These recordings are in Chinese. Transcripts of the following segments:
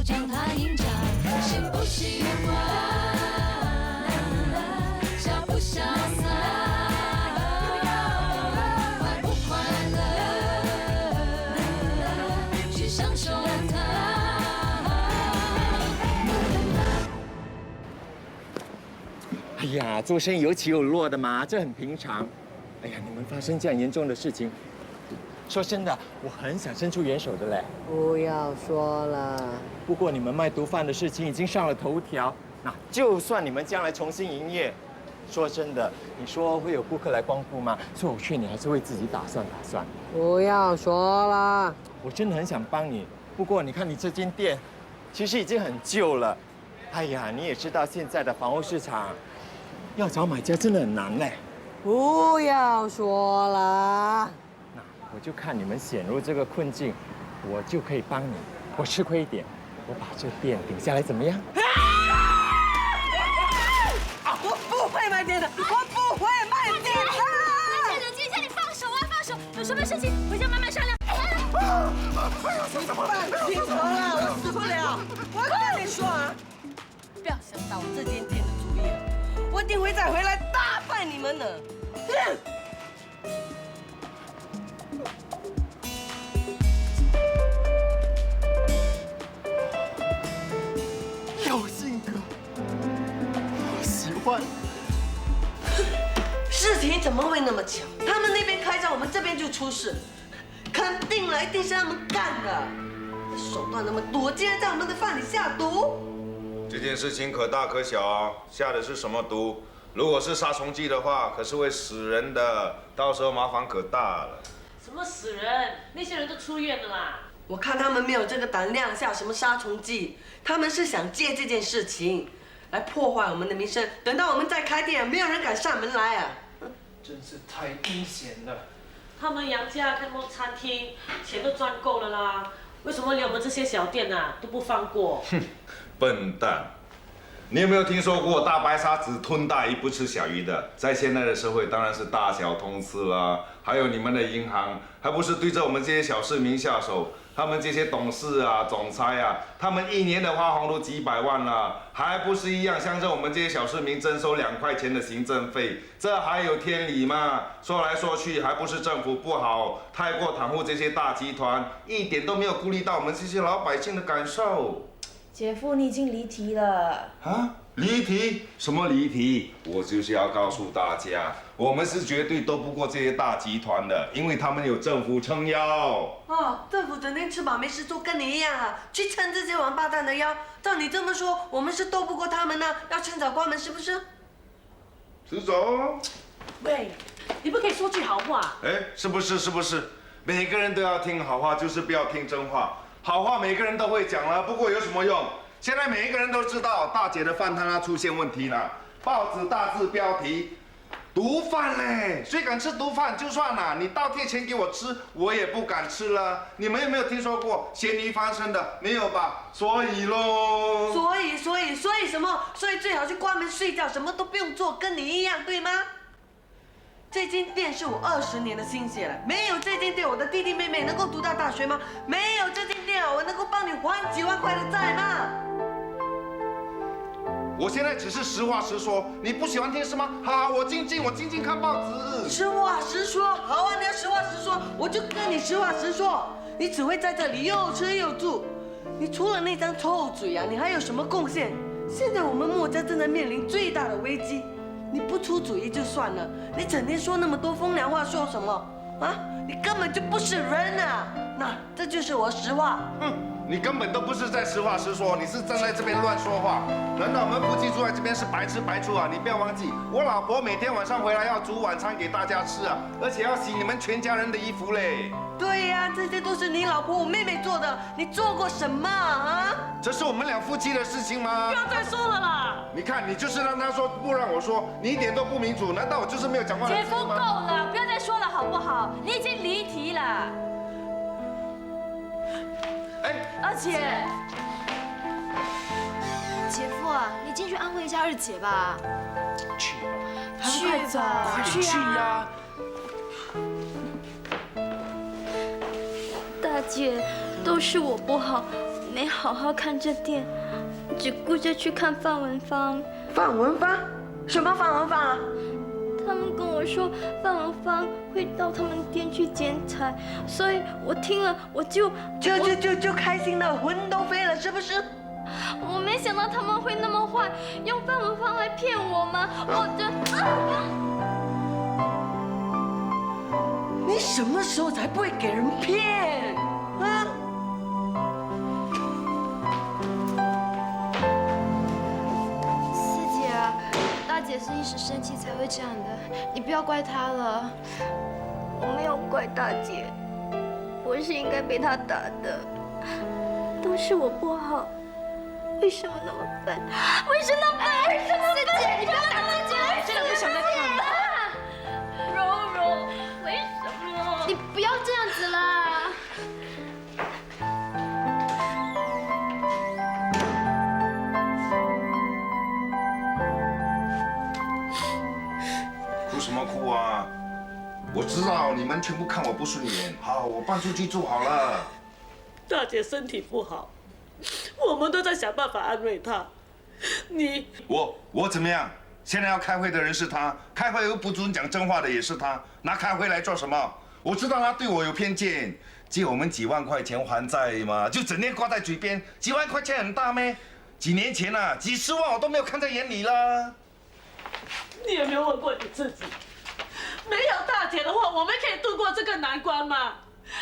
将它吟唱，幸不幸福，潇不潇洒，快不快乐，去享受它。哎呀，做生意有起有落的嘛，这很平常。哎呀，你们发生这样严重的事情，说真的，我很想伸出援手的嘞。不要说了，不过你们卖毒贩的事情已经上了头条，那就算你们将来重新营业，说真的，你说会有顾客来光顾吗？所以我劝你还是为自己打算打算。不要说了。我真的很想帮你，不过你看你这间店，其实已经很旧了。哎呀，你也知道现在的房屋市场，要找买家真的很难嘞。不要说了。那我就看你们陷入这个困境，我就可以帮你。我吃亏一点，我把这店顶下来，怎么样？我不会卖店的，我不会卖店的。冷静一下，你放手啊，放手！有什么事情回家慢慢商量。你放心好了，我死不了。我跟你说啊，不要想打我这间店的主意，我一定会再回来大败你们的。有性格，我喜欢。事情怎么会那么巧？他们那边开张，我们这边就出事，肯定了，一定是他们干的。手段那么多，竟然在我们的饭里下毒。这件事情可大可小，下的是什么毒？如果是杀虫剂的话，可是会死人的，到时候麻烦可大了。什么死人？那些人都出院了啦。我看他们没有这个胆量下什么杀虫剂，他们是想借这件事情来破坏我们的名声。等到我们再开店，没有人敢上门来啊！真是太阴险了。他们杨家开梦餐厅，钱都赚够了啦，为什么连我们这些小店啊都不放过？哼，笨蛋！你有没有听说过大白鲨只吞大鱼不吃小鱼的？在现在的社会，当然是大小通吃啦。还有你们的银行，还不是对着我们这些小市民下手？他们这些董事啊、总裁啊，他们一年的花红都几百万了，还不是一样向着我们这些小市民征收2块钱的行政费？这还有天理吗？说来说去，还不是政府不好，太过袒护这些大集团，一点都没有顾虑到我们这些老百姓的感受。姐夫，你已经离题了。啊？离题？什么离题？我就是要告诉大家，我们是绝对斗不过这些大集团的，因为他们有政府撑腰。哦，政府整天吃饱没事做，跟你一样啊，去撑这些王八蛋的腰。照你这么说，我们是斗不过他们呢，要趁早关门是不是？是走。喂，你不可以说句好话。哎，是不是？是不是？每个人都要听好话，就是不要听真话。好话每个人都会讲了，不过有什么用？现在每一个人都知道大姐的饭摊它出现问题了，报纸大字标题，毒贩嘞，谁敢吃毒贩就算了，你倒贴钱给我吃，我也不敢吃了。你们有没有听说过咸鱼翻身的？没有吧？所以喽。所以什么？所以最好去关门睡觉，什么都不用做，跟你一样，对吗？这间店是我20年的心血了，没有这间店，我的弟弟妹妹能够读到大学吗？没有这间店，我能够帮你还几万块的债吗？我现在只是实话实说，你不喜欢听是吗？好，我静静看报纸。实话实说，好啊，你要实话实说，我就跟你实话实说。你只会在这里又吃又住，你除了那张臭嘴啊，你还有什么贡献？现在我们墨家正在面临最大的危机。你不出主意就算了，你整天说那么多风凉话，说什么啊？你根本就不是人啊！那这就是我实话。你根本都不是在实话实说，你是站在这边乱说话。难道我们夫妻住在这边是白吃白住啊？你不要忘记，我老婆每天晚上回来要煮晚餐给大家吃啊，而且要洗你们全家人的衣服嘞。对呀，这些都是你老婆我妹妹做的，你做过什么啊？这是我们俩夫妻的事情吗？不要再说了啦！你看，你就是让他说，不让我说，你一点都不民主。难道我就是没有讲话的姐夫够资格吗？了，不要再说了好不好？你已经离题了。哎，而且，姐夫啊，你进去安慰一下二姐吧。去吧，去吧，快点去呀！大姐，都是我不好，没好好看这店，只顾着去看范文芳。范文芳？什么范文芳啊？他们跟我说范文芳会到他们店去剪彩，所以我听了我就开心的魂都飞了，是不是？我没想到他们会那么坏，用范文芳来骗我们。你什么时候才不会给人骗啊？四姐啊，大姐是一时生气才会这样的，你不要怪她了。我没有怪大姐，我是应该被她打的，都是我不好。为什么那么笨？为什么笨？四姐，你不要打自己了，真的不想再看了。柔柔，为什么？你不要这样子啦。哭什么哭啊？我知道你们全部看我不顺眼，好，我搬出去住好了。大姐身体不好，我们都在想办法安慰她。我怎么样？现在要开会的人是他，开会又不准讲真话的也是他，拿开会来做什么？我知道他对我有偏见，借我们几万块钱还债嘛，就整天挂在嘴边。几万块钱很大咩？几年前啊，几十万我都没有看在眼里啦。你有没有问过你自己？没有大姐的话，我们可以度过这个难关吗？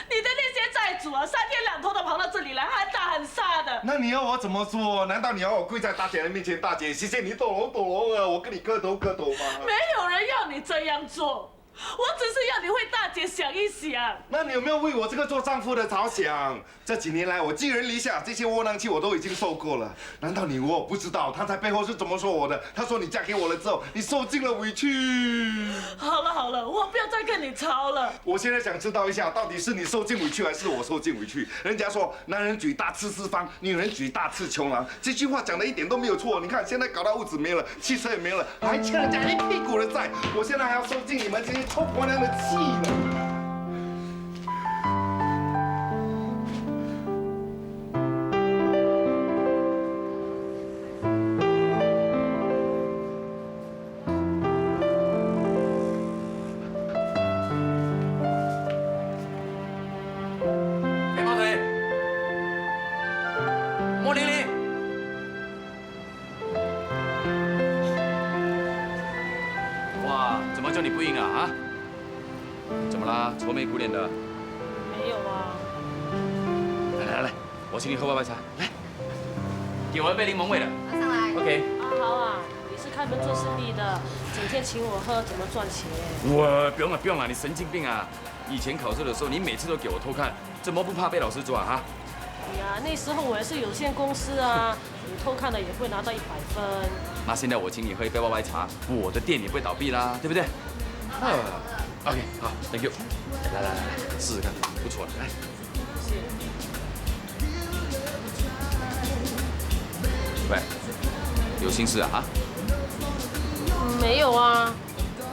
你的那些债主啊，3天2头的跑到这里来，喊打喊杀的。那你要我怎么做？难道你要我跪在大姐的面前？大姐，谢谢你懂龙啊，我跟你磕头吗？没有人要你这样做，我只是要你为大姐想一想。那你有没有为我这个做丈夫的着想？这几年来，我寄人篱下，这些窝囊气我都已经受够了。难道我不知道他在背后是怎么说我的？他说你嫁给我了之后，你受尽了委屈。好了，我不要再跟你吵了。我现在想知道一下，到底是你受尽委屈，还是我受尽委屈？人家说男人举大刺四方，女人举大刺穷郎，这句话讲的一点都没有错。你看现在搞到屋子没了，汽车也没了，还欠人家一屁股的债，我现在还要受尽你们这些臭婆娘的气呢。叫你不应啊？怎么啦？愁眉苦脸的？没有啊。来，我请你喝外茶。来，给我一杯柠檬味的。马上来。OK。阿豪啊，你是开门做生意的，整天请我喝，怎么赚钱？我不用了，你神经病啊！以前考试的时候，你每次都给我偷看，怎么不怕被老师抓啊？哎呀，那时候我也是有限公司啊，你偷看了也会拿到100分。那现在我请你喝一杯外茶，我的店也不会倒闭啦，对不对？OK， 好 ，Thank you。来，试试看，不错了，来。喂，有心事啊？没有啊。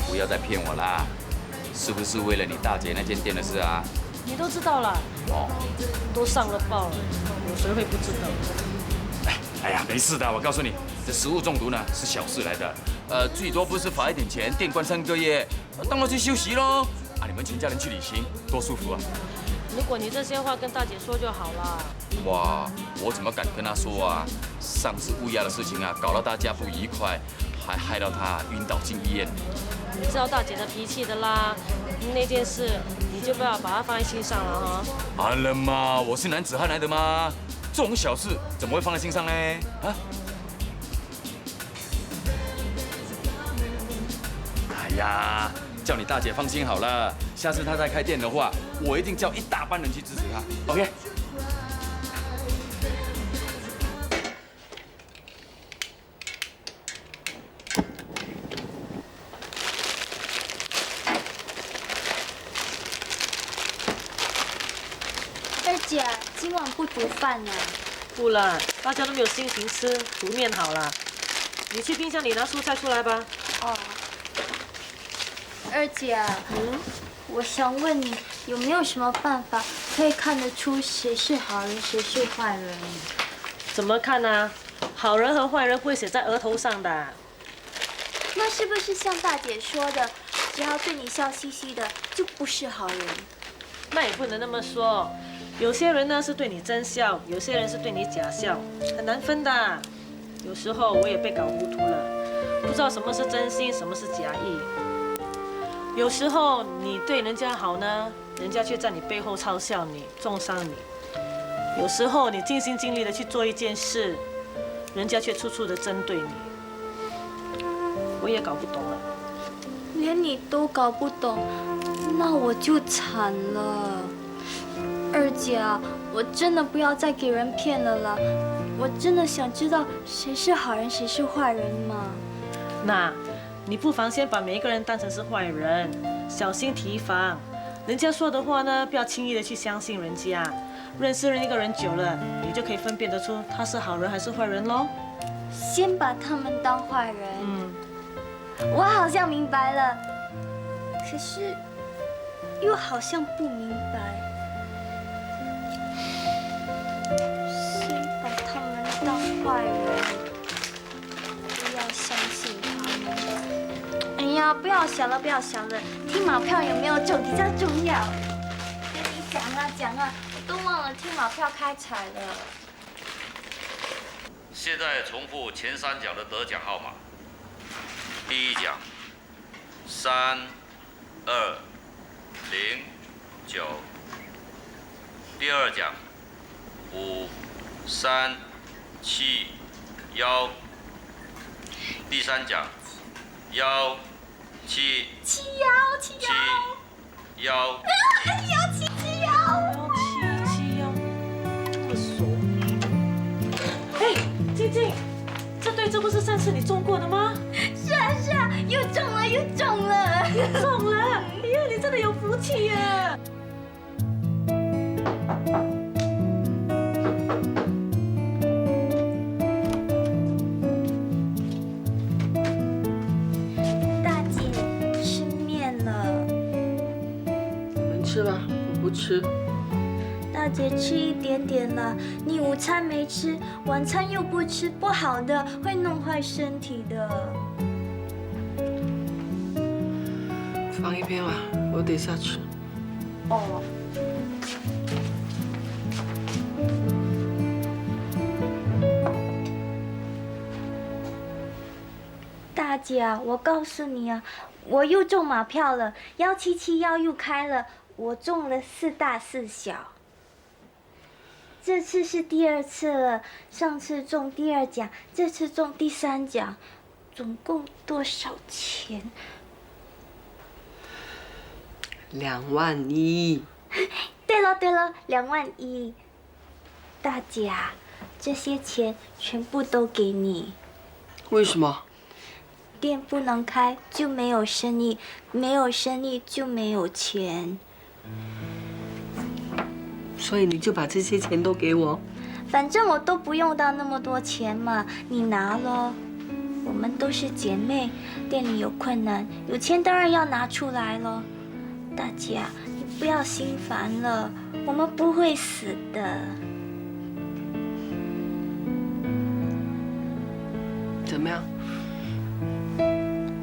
不要再骗我啦！是不是为了你大姐那间店的事啊？你都知道了。哦。都上了报了，有谁会不知道？哎呀，没事的，我告诉你，这食物中毒呢是小事来的，最多不是罚一点钱，店关3个月，当然去休息喽。啊，你们全家人去旅行，多舒服啊！如果你这些话跟大姐说就好了。哇，我怎么敢跟她说啊？上次乌鸦的事情啊，搞到大家不愉快，还害到她晕倒进医院。你知道大姐的脾气的啦，那件事你就不要把它放在心上了哈。完了嘛，我是男子汉来的嘛，这种小事怎么会放在心上呢？啊？哎呀，叫你大姐放心好了，下次她再开店的话，我一定叫一大班人去支持她。OK。二姐，今晚不煮饭呢？不了，大家都没有心情吃，煮面好了。你去冰箱里拿蔬菜出来吧。哦。二姐，我想问你，有没有什么办法可以看得出谁是好人，谁是坏人。怎么看呢？好人和坏人不会写在额头上的。那是不是像大姐说的，只要对你笑嘻嘻的，就不是好人？那也不能那么说，有些人呢是对你真笑，有些人是对你假笑，很难分的。有时候我也被搞糊涂了，不知道什么是真心，什么是假意。有时候你对人家好呢，人家却在你背后嘲笑你，重伤你。有时候你尽心尽力的去做一件事，人家却处处的针对你。我也搞不懂了。连你都搞不懂，那我就惨了。二姐啊，我真的不要再给人骗了啦！我真的想知道谁是好人，谁是坏人嘛。那，你不妨先把每一个人当成是坏人，小心提防。人家说的话呢，不要轻易的去相信人家。认识一个人久了，你就可以分辨得出他是好人还是坏人喽。先把他们当坏人。我好像明白了，可是又好像不明白。先把他们当坏人，不要相信他们。哎呀，不要想了，不要想了，听马票有没有中比较重要。跟你讲啊，我都忘了听马票开彩了。现在重复前3奖的得奖号码。第1奖32009，第2奖53711，第3奖17711。这么熟？哎，静静，这对这不是上次你中过的吗？是啊，又中了！中了！哎呀，你真的有福气呀！大姐，吃面了。你们吃吧，我不吃。大姐吃一点点啦，你午餐没吃，晚餐又不吃，不好的，会弄坏身体的。放一边吧，我等下吃。哦。大姐啊，我告诉你啊，我又中马票了，17711又开了，我中了4大4小。这次是第2次了，上次中第2奖，这次中第3奖，总共多少钱21000。对了，21000。大姐啊，这些钱全部都给你。为什么？店不能开就没有生意，没有生意就没有钱。所以你就把这些钱都给我。反正我都不用到那么多钱嘛，你拿咯。我们都是姐妹，店里有困难，有钱当然要拿出来咯。大姐啊，你不要心烦了，我们不会死的。怎么样？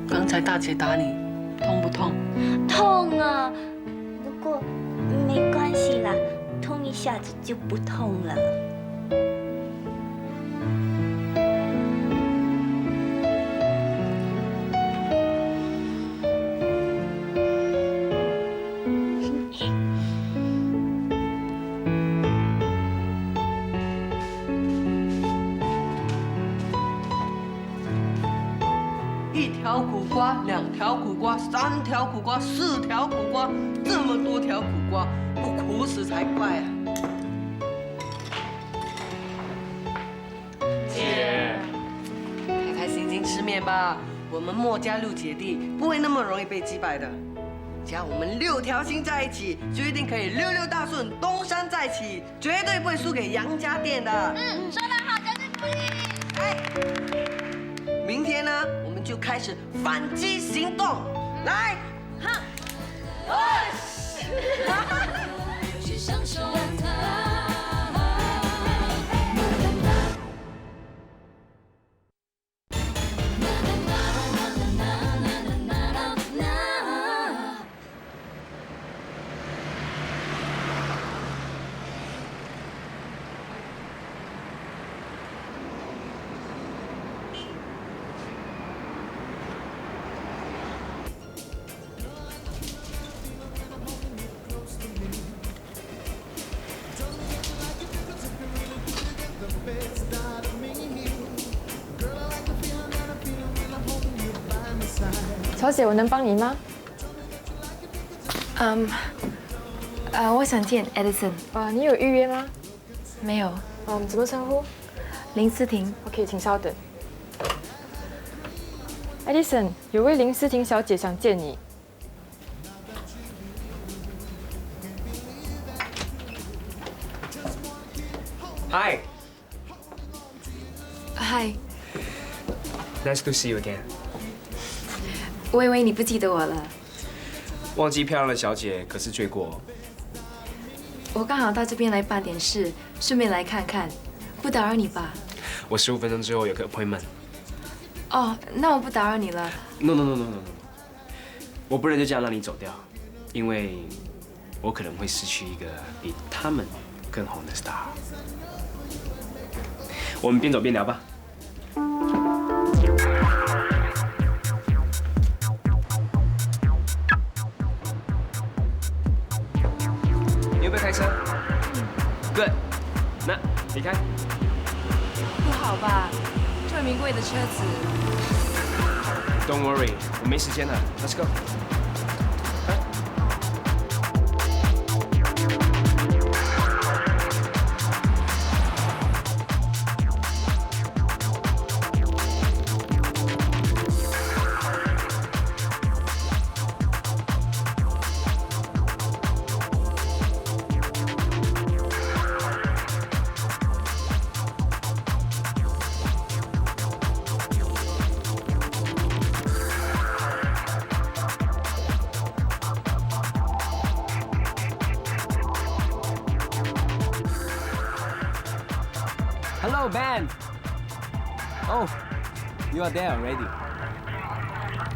刚才大姐打你，痛不痛？痛啊，不过没关系啦，痛一下子就不痛了。1条苦瓜，2条苦瓜，3条苦瓜，4条苦瓜，这么多条苦瓜，不苦死才怪啊！姐，开开心心吃面吧。我们墨家6姐弟不会那么容易被击败的。只要我们6条心在一起，就一定可以6大顺，东山再起，绝对不会输给杨家店的。说得好，真是鼓励。明天呢，我们就开始反击行动，来，有些享受小姐，我能帮你吗？我想见 Edison。你有预约吗？没有。怎么称呼？林思婷。OK， 请稍等。Edison， 有位林思婷小姐想见你。Hi. Hi. Nice to see you again. 我以为你不记得我了。忘记漂亮的小姐可是罪过。我刚好到这边来办点事，顺便来看看，不打扰你吧？我15分钟之后有个 appointment。哦，那我不打扰你了。No. 我不能就这样让你走掉，因为我可能会失去一个比他们更红的 star。我们边走边聊吧。你会不会开车？Good。那离开。不好吧？这么名贵的车子。Don't worry， 我没时间了。Let's go。Hello, Ben. Oh, you are there already.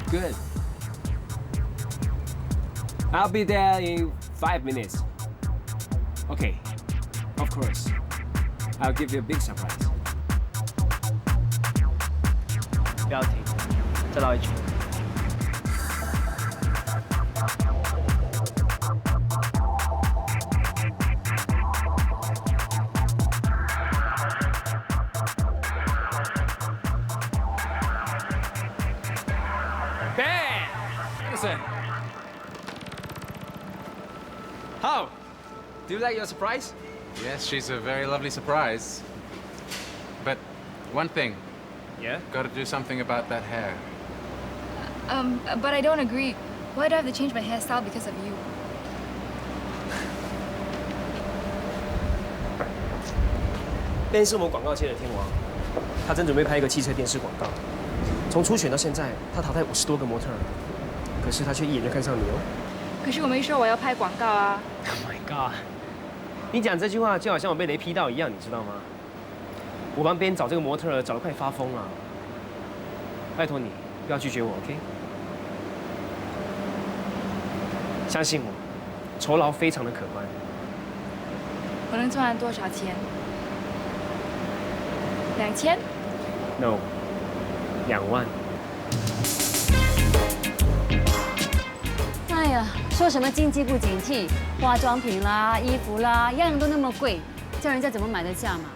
Good. I'll be there in 5 minutes. Okay, of course. I'll give you a big surprise. 不要停，再绕一圈。Edison. How? Do you like your surprise? Yes, she's a very lovely surprise. But one thing. Yeah? Gotta do something about that hair. But I don't agree. Why do I have to change my hairstyle because of you? Ben 是我们广告界的天王，他正准备拍一个汽车电视广告。从初选到现在，他淘汰50多个模特儿，可是他却一眼就看上你哦。可是我没说我要拍广告啊。Oh my god！ 你讲这句话就好像我被雷劈到一样，你知道吗？我帮别人找这个模特儿找得快发疯了。拜托你不要拒绝我 ，OK？ 相信我，酬劳非常的可观。我能赚多少钱？2000 ？No， 2万。哎呀，说什么经济不景气，化妆品啦、衣服啦，样样都那么贵，叫人家怎么买得下嘛？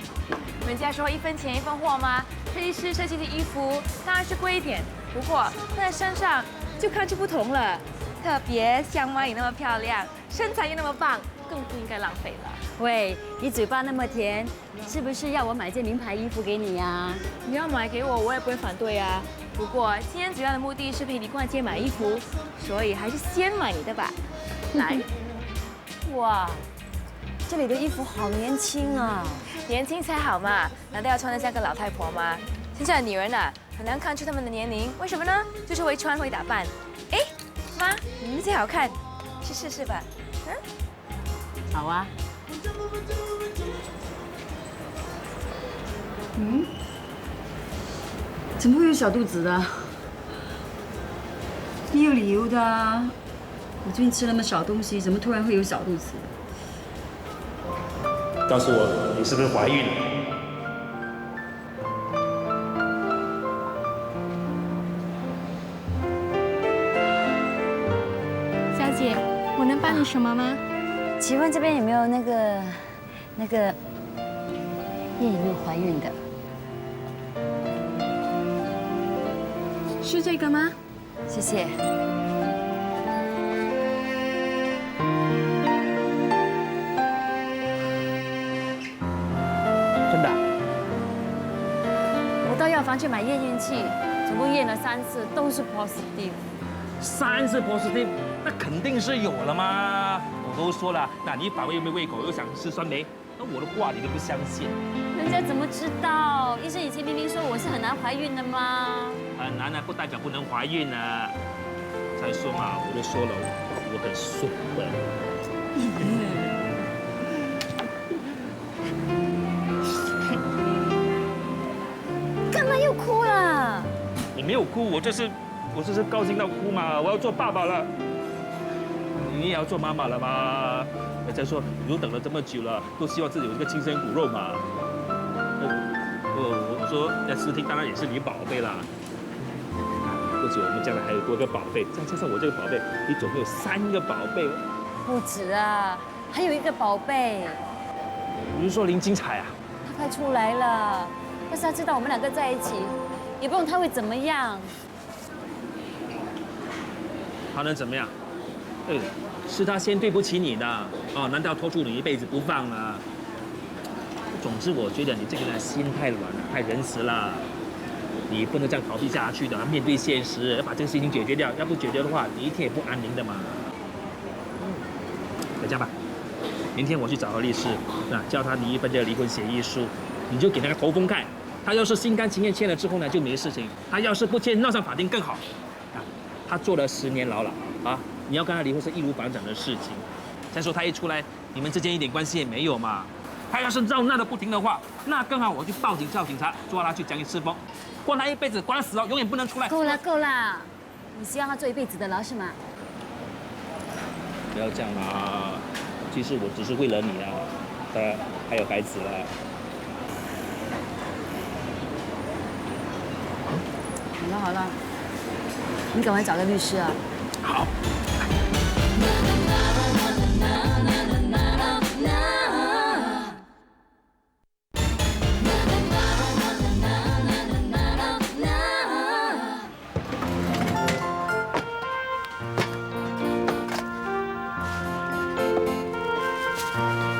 人家说1分钱1分货吗？设计师设计的衣服当然是贵一点，不过放在身上就看出不同了。特别像妈你那么漂亮，身材又那么棒，更不应该浪费了。喂，你嘴巴那么甜，是不是要我买件名牌衣服给你呀？你要买给我，我也不会反对啊。不过今天主要的目的是陪你逛街买衣服，所以还是先买你的吧。来，哇，这里的衣服好年轻啊！年轻才好嘛，难道要穿得像个老太婆吗？现在的女人啊，很难看出她们的年龄，为什么呢？就是会穿会打扮。哎，妈，你最好看，去试试吧。嗯，好啊。嗯，怎么会有小肚子的？你有理由的啊！我最近吃那么少东西，怎么突然会有小肚子？告诉我，你是不是怀孕了？小姐，我能帮你什么吗？请问这边有没有那个验有没有怀孕的？是这个吗？谢谢。真的？我到药房去买验孕器，总共验了3次，都是 positive。3次 positive， 那肯定是有了嘛。我都说了，那你反胃又没胃口，又想吃酸梅，那我的话你都不相信。人家怎么知道？医生以前明明说我是很难怀孕的嘛。很难啊，不代表不能怀孕啊。再说嘛，我都说了，我很顺的。干嘛又哭了？我没有哭，我这是高兴到哭嘛！我要做爸爸了，你也要做妈妈了吗？再说，你都等了这么久了，都希望自己有这个亲生骨肉嘛。我说，那思婷当然也是你宝贝啦。或者我们将来还有多个宝贝，再加上我这个宝贝，你总共有3个宝贝。不止啊，还有一个宝贝。你是说林金彩啊？他快出来了，要是他知道我们2个在一起，也不用他会怎么样。他能怎么样？对，是他先对不起你的哦，难道拖住你一辈子不放了？总之，我觉得你这个人心太软了，太仁慈了。你不能这样逃避下去的，面对现实，要把这个事情解决掉。要不解决的话，你一天也不安宁的嘛。那这样吧，明天我去找何律师，叫他拟一份这个离婚协议书，你就给那个头风看。他要是心甘情愿签了之后呢，就没事情；他要是不签，闹上法庭更好。他坐了10年牢了啊！你要跟他离婚是易如反掌的事情。再说他一出来，你们之间一点关系也没有嘛。他要是闹得不停的话，那更好，我去报警叫警察抓他去监狱吃风，关他一辈子，关他死了，永远不能出来。够了够了，你希望他坐一辈子的牢是吗？不要这样啊！其实我只是为了你啊，当然还有孩子了。好了好了，你赶快找个律师啊。好。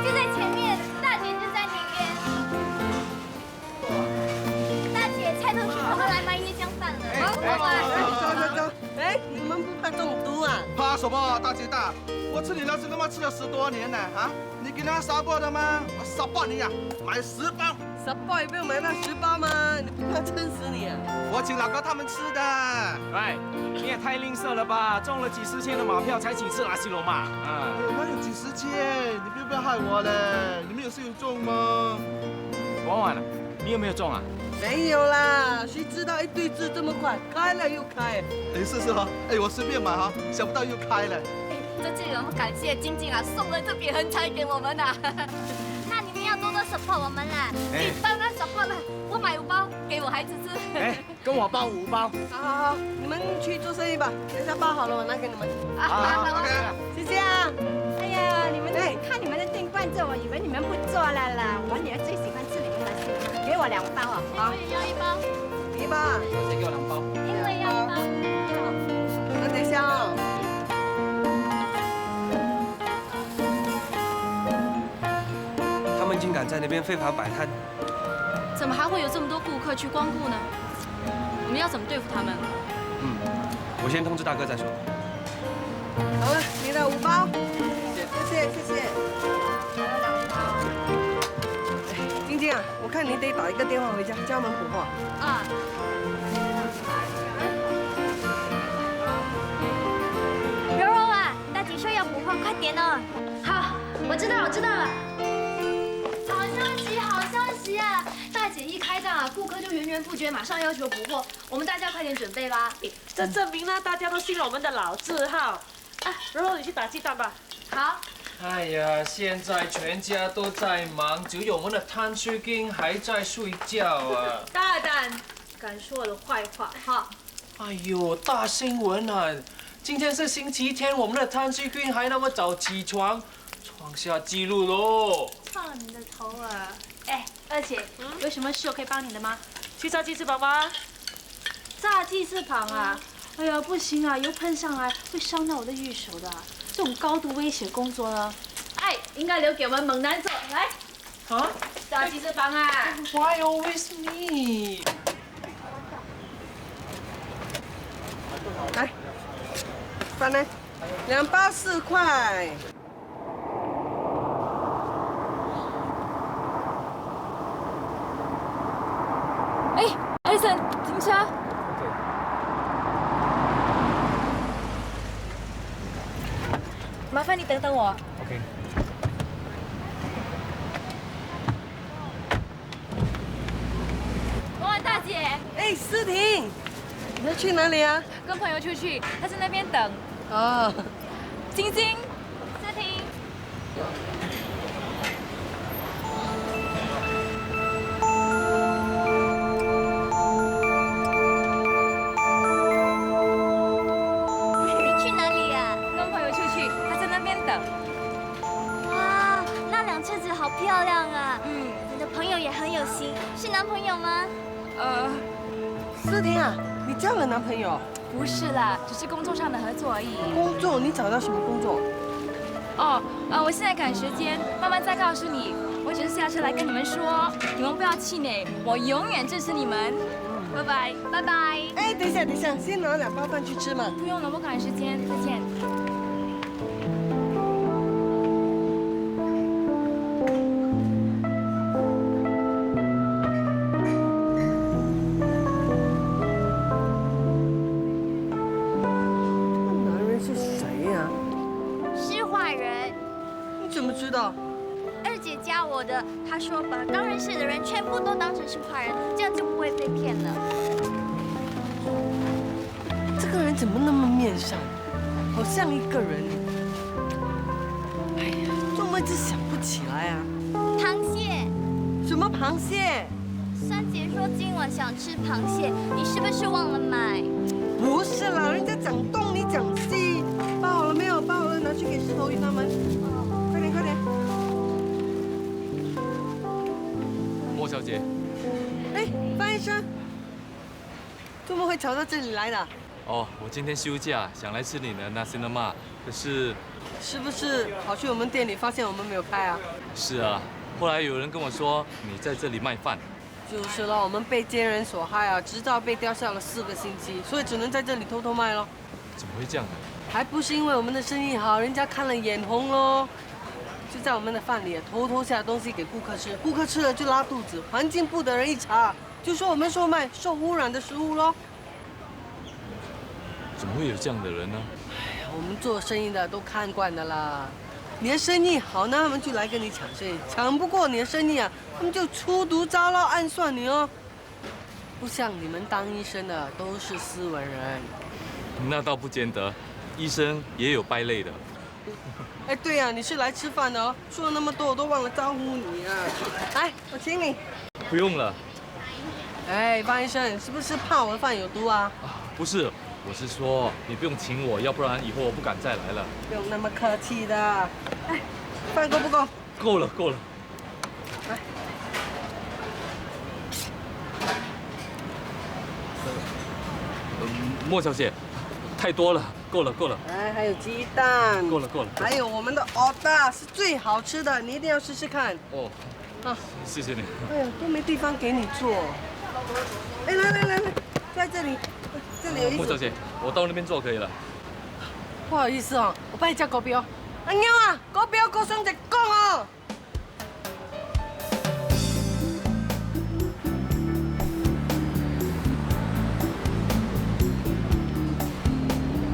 就在前面，大姐就在里面。大姐，菜都煮好了，来买椰浆饭了。走，哎，你们不怕中毒啊？怕什么？大姐大，我吃你那是他妈吃了10多年了啊！你给人家杀过的吗？我杀爆你呀！买10包。杀爆也不用买那10包吗？你不怕撑死你啊？我请老哥他们吃的。哎，你也太吝啬了吧！中了几十千的马票才几次拉西罗马啊？哪有几十千？你不要害我嘞！你们有中吗？玩完了，你有没有中啊？没有啦，谁知道一堆字这么快，开了又开。哎，是哈，哎，我随便买哈，想不到又开了。在这里我们感谢晶晶啊，送了这笔横财给我们呐。那你们要多多 support 我们啦。你当然 support 了，我买5包给我孩子吃。哎，跟我包5包。好，你们去做生意吧，等下包好了我拿给你们。好 ，OK，谢谢啊。哎呀，你们看你们的订饭做，我以为你们不做了啦。我女儿最喜欢吃你们的西瓜，给我2包啊。好，我也要1包。1包啊？再给我2包。我也要1包。那等一下啊。他们竟敢在那边非法摆摊，怎么还会有这么多顾客去光顾呢？我们要怎么对付他们？我先通知大哥再说。好了，你的5包，谢谢。晶晶啊，我看你得打一个电话回家，叫他们补货。啊。柔柔啊，大姐说要补货，快点哦。好，我知道了。好消息啊！大姐一开张啊，顾客就源源不绝，马上要求补货。我们大家快点准备吧。这证明呢，大家都信了我们的老字号。啊，柔柔，你去打鸡蛋吧。好。哎呀，现在全家都在忙，只有我们的贪吃君还在睡觉啊！大胆敢说我的坏话，哈！哎呦，大新闻啊！今天是星期天，我们的贪吃君还那么早起床，创下纪录喽！操你的头啊！哎，二姐，有什么事我可以帮你的吗？去炸鸡翅膀吗？炸鸡翅膀啊！哎呀，不行啊，油喷上来会伤到我的玉手的。这种高度危险工作呢，哎，应该留给我们猛男做。来，啊？找技师帮啊。Why always me？ 来，饭呢？2包4块。哎，艾森，停车。麻烦你等等我。OK。哇，大姐。哎，思婷，你要去哪里啊？跟朋友出去，他在那边等。哦。晶晶，思婷。你去哪里呀？跟朋友出去，他在那边等。哇，那辆车子好漂亮啊！你的朋友也很有心，是男朋友吗？思婷啊，你交了男朋友？不是啦，只是工作上的合作而已。工作？你找到什么工作？哦，我现在赶时间，慢慢再告诉你。我只是下车来跟你们说，你们不要气馁，我永远支持你们。拜拜，拜拜。哎，等一下，先拿2包饭去吃嘛。不用了，我赶时间，再见。知道？二姐教我的，她说把刚认识的人全部都当成是坏人，这样就不会被骗了。这个人怎么那么面善，好像一个人？哎呀，怎么一直想不起来啊？螃蟹？什么螃蟹？三姐说今晚想吃螃蟹，你是不是忘了买？不是啦，人家讲东你讲西，包好了没有？包好了拿去给石头鱼他们。快点。莫小姐。哎，范医生，怎么会跑到这里来的？哦，我今天休假，想来吃你的Nasi Lemak，可是……是不是跑去我们店里发现我们没有开啊？是啊，后来有人跟我说你在这里卖饭。就是了，我们被奸人所害啊，执照被吊销了4个星期，所以只能在这里偷偷卖咯。怎么会这样呢？还不是因为我们的生意好，人家看了眼红咯。就在我们的饭里偷偷下东西给顾客吃，顾客吃了就拉肚子，环境部的人一查，就说我们售卖受污染的食物咯。怎么会有这样的人呢？哎呀，我们做生意的都看惯的啦。你的生意好，那他们就来跟你抢生意；抢不过你的生意啊，他们就出毒招捞暗算你哦。不像你们当医生的都是斯文人。那倒不见得，医生也有败类的。哎，对呀，你是来吃饭的哦，说了那么多我都忘了招呼你啊。来，我请你。不用了。哎，范医生，是不是怕我的饭有毒啊？不是，我是说你不用请我，要不然以后我不敢再来了。不用那么客气的。哎，饭够不够？够了，够了。来。莫小姐，太多了，够了，够了。哎，还有鸡蛋。够了，够了。还有我们的奥达是最好吃的，你一定要试试看。哦。啊，谢谢你。哎呀，都没地方给你坐。哎，来，在这里，这里有椅子。莫小姐，我到那边坐可以了。不好意思哦，我帮你叫高标。阿娘啊，高标高声在讲哦。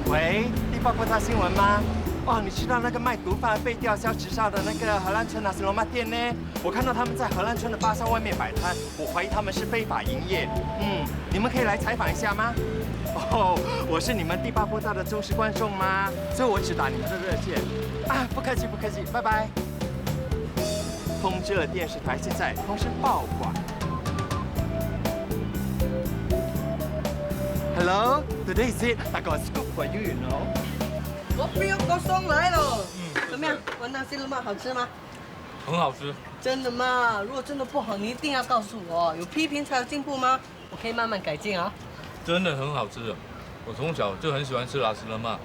喂，第8波大新闻吗？哦，你知道那个卖毒贩被吊销执照的那个荷兰村Nasi Lemak店呢？我看到他们在荷兰村的巴萨外面摆摊，我怀疑他们是非法营业。你们可以来采访一下吗？哦，我是你们第8波大的忠实观众吗？所以我只打你们的热线。啊，不客气，拜拜。通知了电视台，现在通知报馆。Hello, today is it? I got a scoop for you, you know. 我不用高松来了。怎么样？我Nasi Lemak好吃吗？很好吃。真的吗？如果真的不好，你一定要告诉我。有批评才有进步吗？我可以慢慢改进啊。真的很好吃的。我从小就很喜欢吃拉丝了嘛。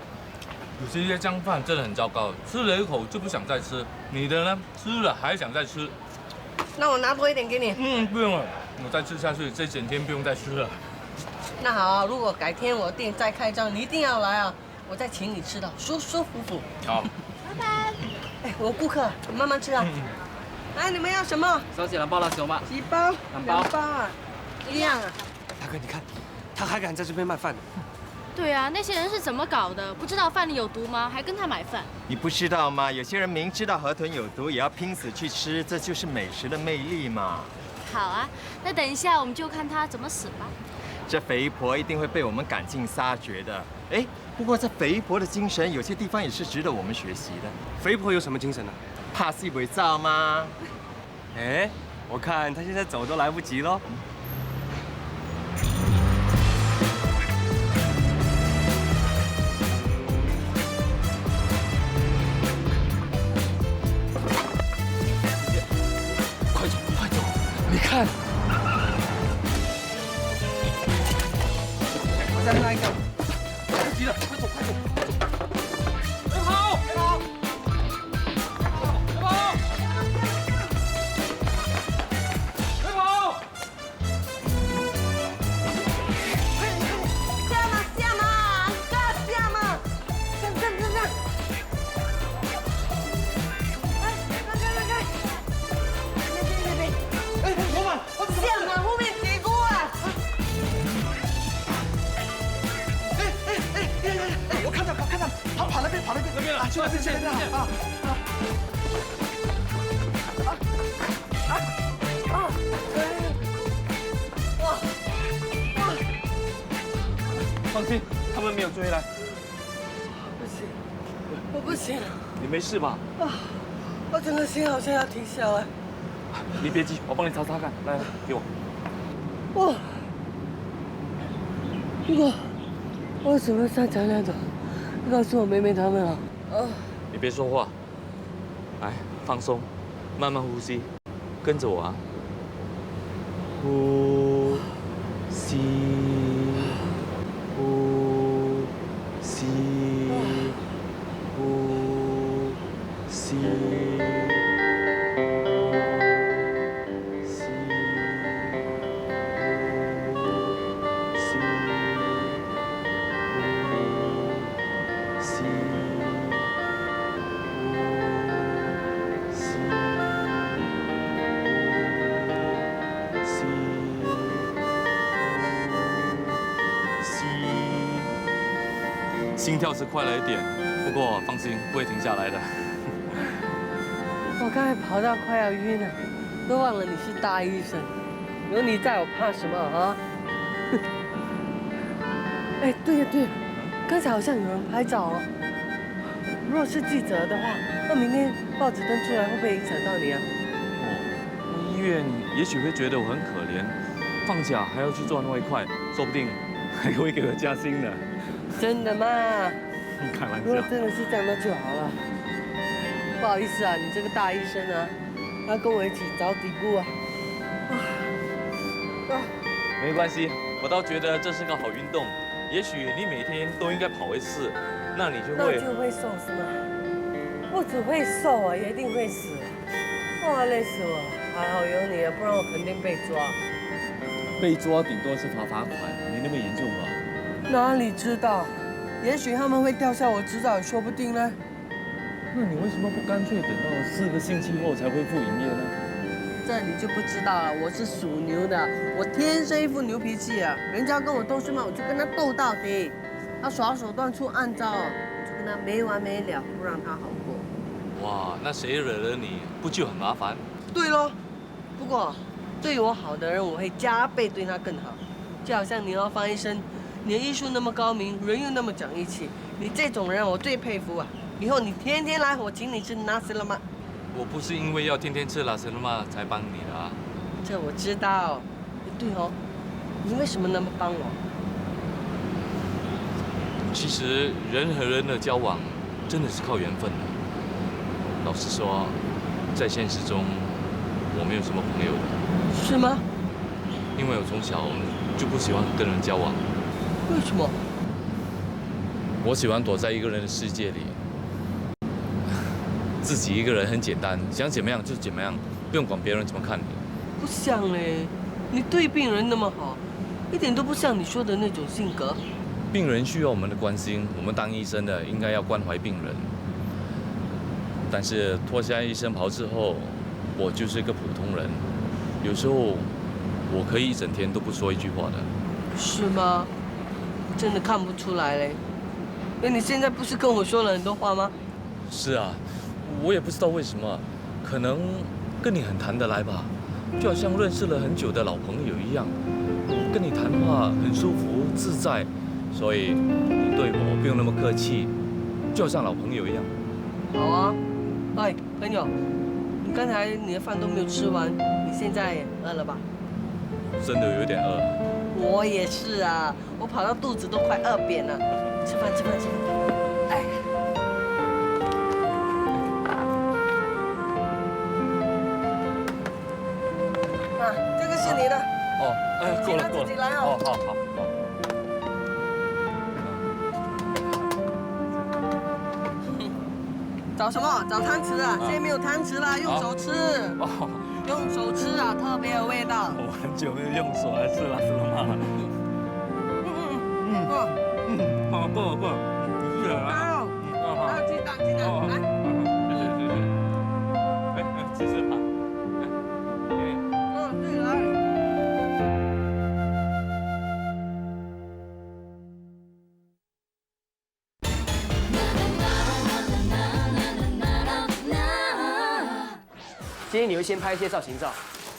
有些椰浆饭真的很糟糕，吃了一口就不想再吃。你的呢？吃了还想再吃。那我拿多一点给你。不用了，我再吃下去，这整天不用再吃了。那好，如果改天我店再开张，你一定要来啊！我再请你吃的舒舒服服。好。拜拜。哎，我顾客，慢慢吃啊。哎，你们要什么？小姐，2包辣椒吗？几包？2包啊，一样啊。大哥，你看，他还敢在这边卖饭呢。对啊，那些人是怎么搞的？不知道饭里有毒吗？还跟他买饭？你不知道吗？有些人明知道河豚有毒，也要拼死去吃，这就是美食的魅力嘛。好啊，那等一下我们就看他怎么死吧。这肥婆一定会被我们赶尽杀绝的。哎，不过这肥婆的精神，有些地方也是值得我们学习的。肥婆有什么精神呢？怕死伪造吗？哎，我看他现在走都来不及喽。快走，快走！你看，我再来一个。来不及了，快走，快走！别跑，别跑！别跑！别跑！下嘛下嘛，下嘛！上！哎，开！那边！哎，老板，下嘛，后面结果啊！哎，我看到，跑那边啊，去那边啊！放心，他们没有追来。不行，我不行了。你没事吧？我整个心好像要停下来。你别急，我帮你擦擦看。来，给我。我什么上强那种？告诉我妹妹他们啊。你别说话，来放松，慢慢呼吸，跟着我啊。呼吸，呼吸，呼吸。心跳是快了一点，不过放心，不会停下来的。我刚才跑到快要晕了，都忘了你是大医生，有你在我怕什么啊？哎，对了，刚才好像有人拍照哦。如果是记者的话，那明天报纸登出来会不会影响到你啊？医院也许会觉得我很可怜，放假还要去做那一块，说不定还会给我加薪呢。真的吗？开玩如果笑。真的是这样，那就好了。不好意思啊，你这个大医生啊，要跟我一起找底部啊。没关系，我倒觉得这是个好运动。也许你每天都应该跑一次，那你就会瘦是吗？不只会瘦啊，也一定会死。哇，累死我！还好有你啊，不然我肯定被抓。被抓顶多是罚款，没那么严重吧？哪里知道？也许他们会吊销我执照也说不定呢。那你为什么不干脆等到4个星期后才恢复营业呢？这你就不知道了。我是属牛的，我天生一副牛脾气啊！人家跟我斗是嘛，我就跟他斗到底。他耍手段出暗招，我就跟他没完没了，不让他好过。哇，那谁惹了你，不就很麻烦？对咯，不过对我好的人，我会加倍对他更好。就好像你要方医生，你的医术那么高明，人又那么讲义气，你这种人我最佩服啊！以后你天天来，我请你吃纳斯勒玛。我不是因为要天天吃拉斯勒玛才帮你的啊。这我知道。对哦，你为什么那么帮我？其实人和人的交往真的是靠缘分的。老实说，在现实中我没有什么朋友的。是吗？因为我从小就不喜欢跟人交往。为什么？我喜欢躲在一个人的世界里，自己一个人很简单，想怎么样就怎么样，不用管别人怎么看你。不像嘞，你对病人那么好，一点都不像你说的那种性格。病人需要我们的关心，我们当医生的应该要关怀病人。但是脱下医生袍之后，我就是一个普通人。有时候我可以一整天都不说一句话的。是吗？真的看不出来嘞。那你现在不是跟我说了很多话吗？是啊，我也不知道为什么，可能跟你很谈得来吧，就好像认识了很久的老朋友一样。跟你谈话很舒服自在，所以你对我不用那么客气，就好像老朋友一样。好啊。哎，朋友，你刚才你的饭都没有吃完，你现在饿了吧？真的有点饿。我也是啊，我跑到肚子都快饿扁了。吃饭，吃饭，吃饭。哎。啊，这个是你的。哦，哎，够了，够了。自己来哦。哦，好好好。找什么？找汤匙啊！现在没有汤匙了，用手吃。哦，用手吃啊，特别有味道。我很久没有用手来吃了，是吗？好，够了，够了，你吃了啊？好，鸡蛋，鸡蛋，来。谢谢。哎，吃吃吧。对了。今天你会先拍一些造型照，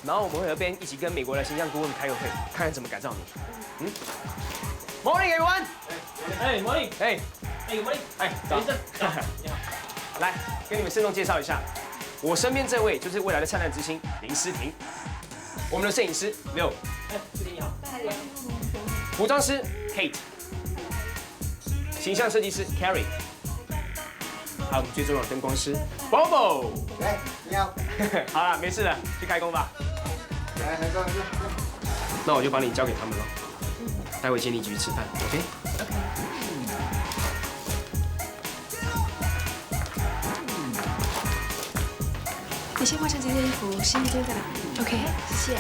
然后我们会和 Ben 一起跟美国的形象顾问开个会，看看怎么改造你。Morning everyone。哎，Morning。哎，Morning。哎，早。你好。来，跟你们慎重介绍一下，我身边这位就是未来的灿烂之星林诗婷，我们的摄影师Leo。哎，诗婷你好。服装师 Kate。形象设计师 Carrie。还有我们最重要的灯光师 Bobo。哎，你好。好了，没事了，去开工吧。来，开工。那我就把你交给他们了。待会请你一起去吃饭 ，OK？ 你先换上这件衣服，新衣今天再来。OK， 谢谢。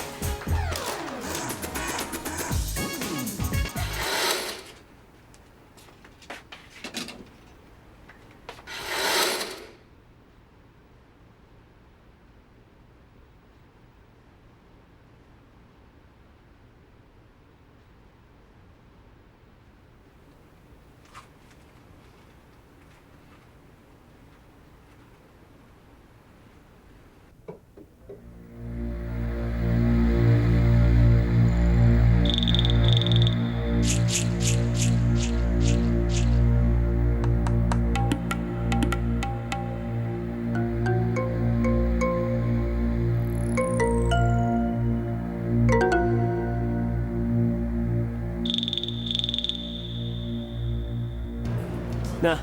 那，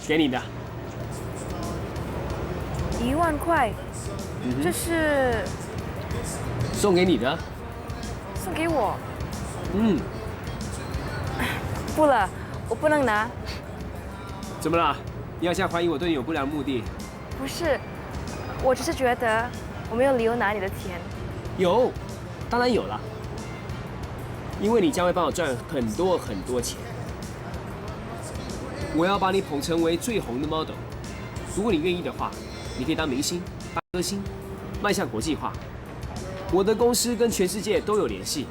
给你的。1万块，这是送给你的。送给我？嗯。不了，我不能拿。怎么了？你好像怀疑我对你有不良目的？不是，我只是觉得我没有理由拿你的钱。有，当然有了。因为你将会帮我赚很多很多钱。我要把你捧成为最红的 model， 如果你愿意的话，你可以当明星、当歌星，迈向国际化。我的公司跟全世界都有联系。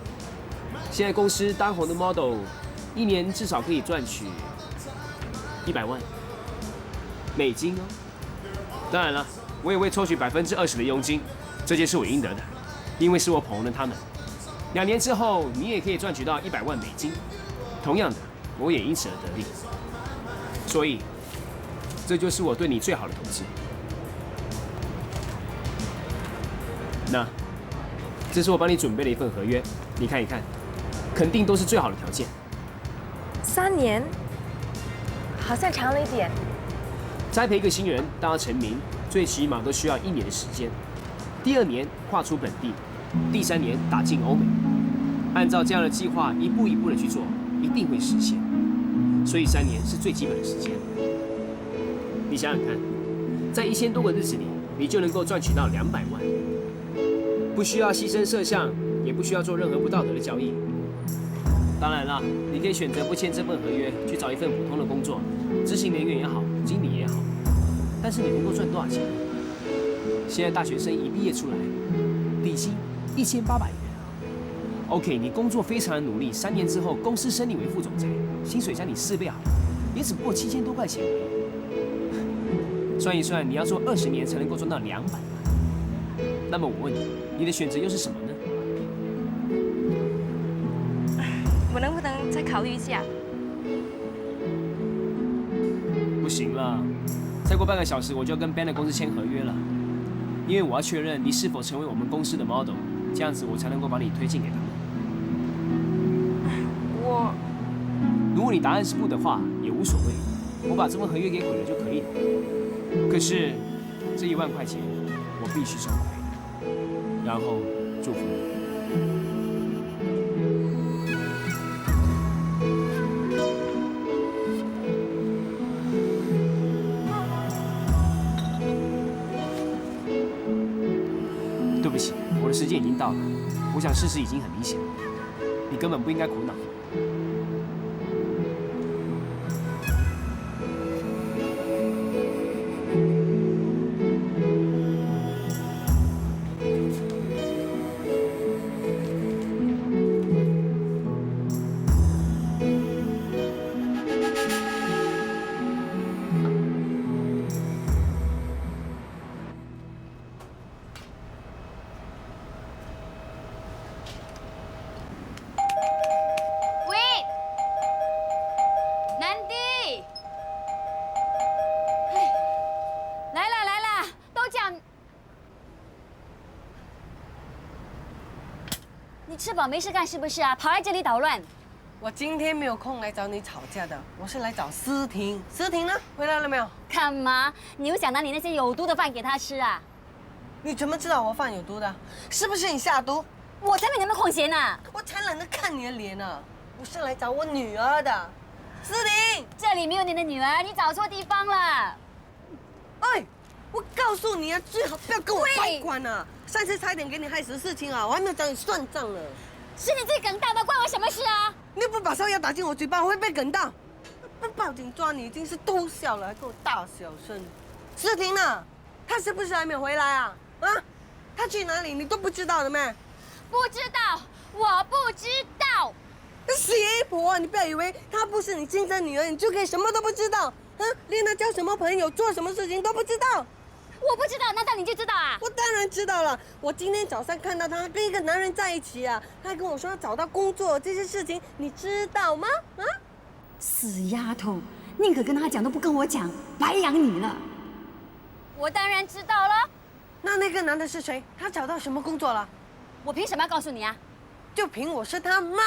现在公司当红的 model， 一年至少可以赚取100万美金哦。当然了，我也会抽取20%的佣金，这些是我应得的，因为是我捧红了他们。2年之后，你也可以赚取到100万美金。同样的，我也因此而得利。所以，这就是我对你最好的投资。那，这是我帮你准备的一份合约，你看一看，肯定都是最好的条件。3年，好像长了一点。栽培一个新人到他成名，最起码都需要1年的时间。第2年跨出本地，第3年打进欧美。按照这样的计划，一步一步的去做，一定会实现。所以3年是最基本的时间。你想想看，在1000多个日子里，你就能够赚取到200万，不需要牺牲摄像，也不需要做任何不道德的交易。当然了，你可以选择不签这份合约，去找一份普通的工作，执行人员也好，经理也好。但是你能够赚多少钱？现在大学生一毕业出来，底薪1800元。OK， 你工作非常的努力，3年之后公司升你为副总裁，薪水加你4倍好了，也只不过7000多块钱而已。算一算，你要做20年才能够赚到200万。那么我问你，你的选择又是什么呢？我能不能再考虑一下？不行了，再过半个小时我就要跟 Ben 的公司签合约了，因为我要确认你是否成为我们公司的 model， 这样子我才能够把你推荐给他们。如果你答案是不的话，也无所谓，我把这份合约给毁了就可以了。可是这1万块钱我必须收回，然后祝福你。对不起，我的时间已经到了。我想事实已经很明显，你根本不应该苦恼。你吃饱没事干是不是啊？跑来这里捣乱。我今天没有空来找你吵架的，我是来找思婷。思婷呢？回来了没有？干嘛？你又想拿你那些有毒的饭给他吃啊？你怎么知道我饭有毒的？是不是你下毒？我才没那么空闲呢！我才懒得看你的脸呢。我是来找我女儿的。思婷，这里没有你的女儿，你找错地方了。哎，我告诉你啊，最好不要跟我掰管啊！上次差点给你害死的事情啊，我还没有找你算账呢。是你自己梗到的，关我什么事啊？你不把烧药打进我嘴巴，我会被梗到。不报警抓你已经是偷笑了，还跟我大小声。思婷呢？她是不是还没有回来啊？啊？她去哪里你都不知道的咩？不知道，我不知道。邪婆，你不要以为她不是你亲生女儿，你就可以什么都不知道啊？连她交什么朋友、做什么事情都不知道。我不知道，难道你就知道啊？我当然知道了。我今天早上看到她跟一个男人在一起啊，她还跟我说要找到工作，这些事情你知道吗？啊？死丫头，宁可跟他讲都不跟我讲，白养你了。我当然知道了。那个男的是谁？他找到什么工作了？我凭什么要告诉你啊？就凭我是他妈。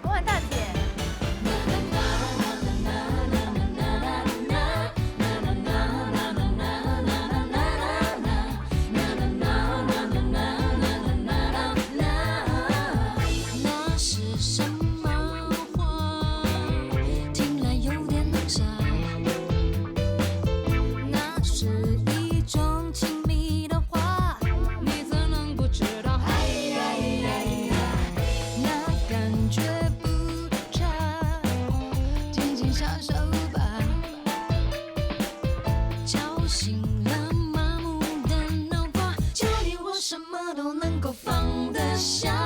我很大姐。什么都能够放得下。